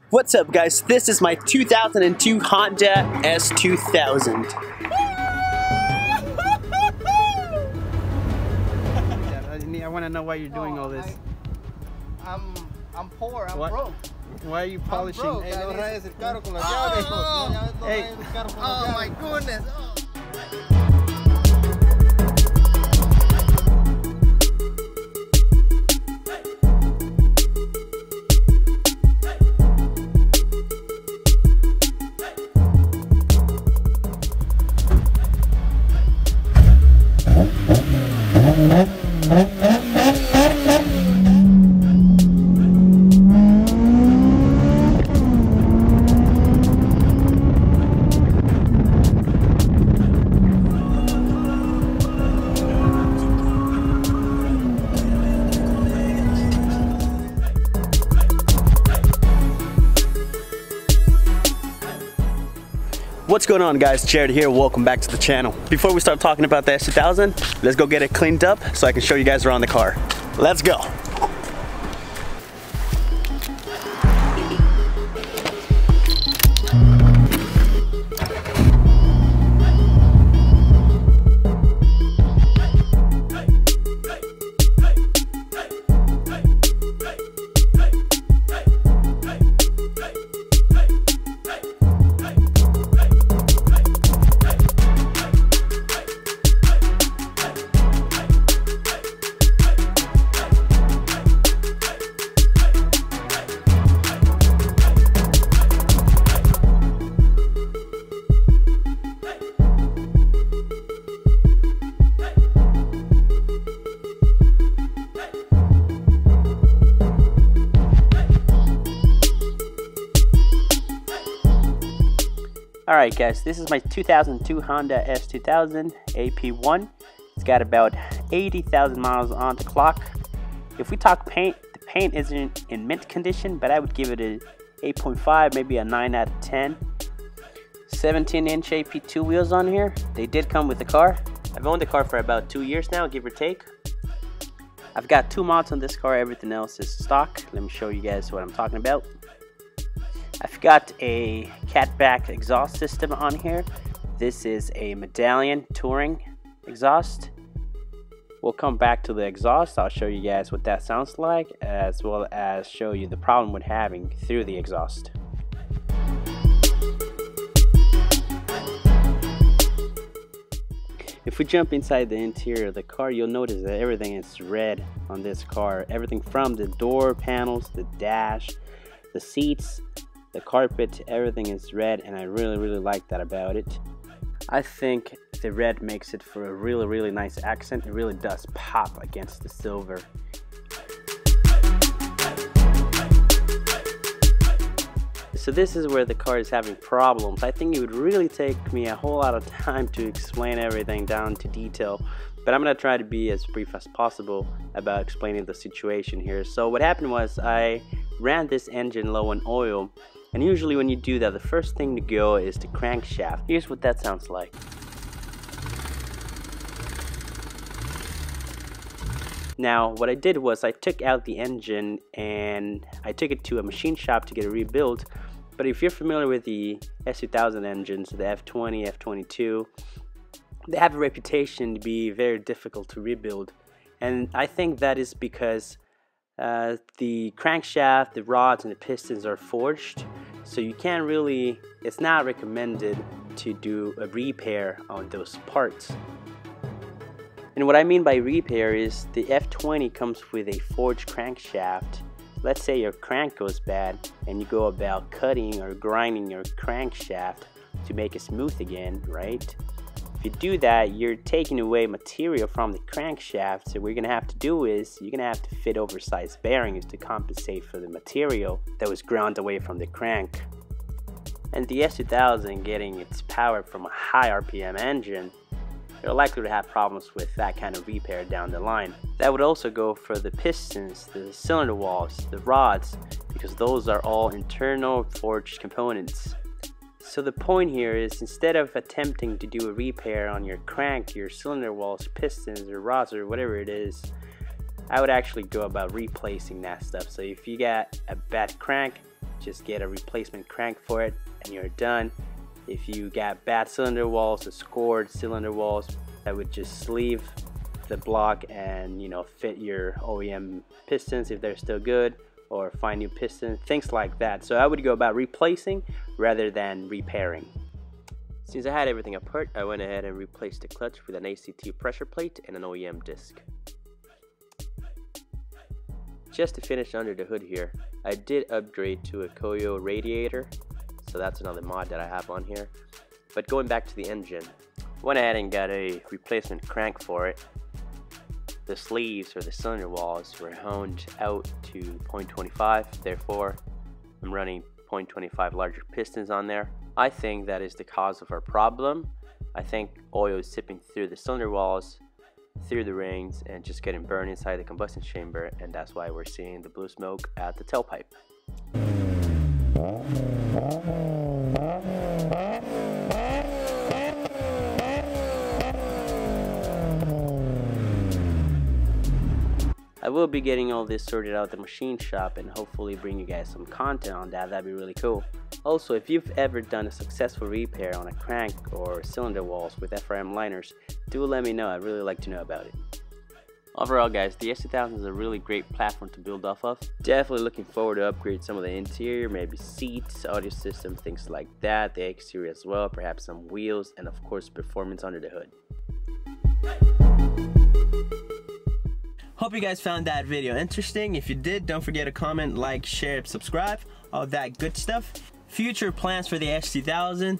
What's up guys, this is my 2002 Honda S2000. I want to know why you're doing all this. I'm poor, I'm what? broke. Why are you polishing? Hey, oh my goodness. What's going on guys, Jared here, welcome back to the channel. Before we start talking about the S2000, let's go get it cleaned up so I can show you guys around the car. Let's go. Alright guys, this is my 2002 Honda S2000 AP1. It's got about 80,000 miles on the clock. If we talk paint, the paint isn't in mint condition, but I would give it a 8.5, maybe a 9 out of 10. 17-inch AP2 wheels on here. They did come with the car. I've owned the car for about 2 years now, give or take. I've got 2 mods on this car, everything else is stock. Let me show you guys what I'm talking about. I've got a catback exhaust system on here. This is a Medallion Touring exhaust. We'll come back to the exhaust. I'll show you guys what that sounds like, as well as show you the problem with having through the exhaust. If we jump inside the interior of the car, you'll notice that everything is red on this car. Everything from the door panels, the dash, the seats, the carpet, everything is red, and I really like that about it. I think the red makes it for a really nice accent. It really does pop against the silver. So this is where the car is having problems. I think it would really take me a whole lot of time to explain everything down to detail, but I'm gonna try to be as brief as possible about explaining the situation here. So what happened was I ran this engine low on oil, and usually when you do that, the first thing to go is the crankshaft. Here's what that sounds like. Now what I did was I took out the engine and I took it to a machine shop to get it rebuilt. But if you're familiar with the S2000 engines, the F20, F22, they have a reputation to be very difficult to rebuild. And I think that is because the crankshaft, the rods, and the pistons are forged. So you can't really, it's not recommended to do a repair on those parts. And what I mean by repair is the F20 comes with a forged crankshaft. Let's say your crank goes bad and you go about cutting or grinding your crankshaft to make it smooth again, right? If you do that, you're taking away material from the crankshaft. So what you're gonna have to do is you're gonna have to fit oversized bearings to compensate for the material that was ground away from the crank. And the S2000 getting its power from a high RPM engine, you're likely to have problems with that kind of repair down the line. That would also go for the pistons, the cylinder walls, the rods, because those are all internal forged components. So the point here is, instead of attempting to do a repair on your crank, your cylinder walls, pistons, or rods, or whatever it is, I would actually go about replacing that stuff. So if you got a bad crank, just get a replacement crank for it and you're done. If you got bad cylinder walls or scored cylinder walls, I would just sleeve the block and, you know, fit your OEM pistons if they're still good, or find new pistons, things like that. So I would go about replacing rather than repairing. Since I had everything apart, I went ahead and replaced the clutch with an ACT pressure plate and an OEM disc. Just to finish under the hood here, I did upgrade to a Koyo radiator, so that's another mod that I have on here. But going back to the engine, went ahead and got a replacement crank for it. The sleeves or the cylinder walls were honed out to 0.25, therefore I'm running 0.25 larger pistons on there. I think that is the cause of our problem. I think oil is seeping through the cylinder walls, through the rings, and just getting burned inside the combustion chamber, and that's why we're seeing the blue smoke at the tailpipe. I will be getting all this sorted out at the machine shop and hopefully bring you guys some content on that. That'd be really cool. Also, if you've ever done a successful repair on a crank or cylinder walls with FRM liners, do let me know. I'd really like to know about it. Overall guys, the S2000 is a really great platform to build off of. Definitely looking forward to upgrade some of the interior, maybe seats, audio system, things like that, the exterior as well, perhaps some wheels, and of course performance under the hood. Hope you guys found that video interesting. If you did, don't forget to comment, like, share, subscribe, all that good stuff. Future plans for the S2000.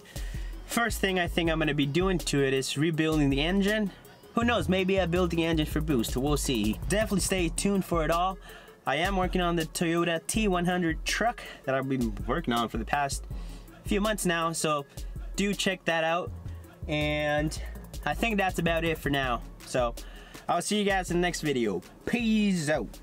First thing I think I'm going to be doing to it is rebuilding the engine. Who knows, maybe I build the engine for boost, we'll see. Definitely stay tuned for it all. I am working on the Toyota T100 truck that I've been working on for the past few months now, so do check that out. And I think that's about it for now. So I'll see you guys in the next video. Peace out.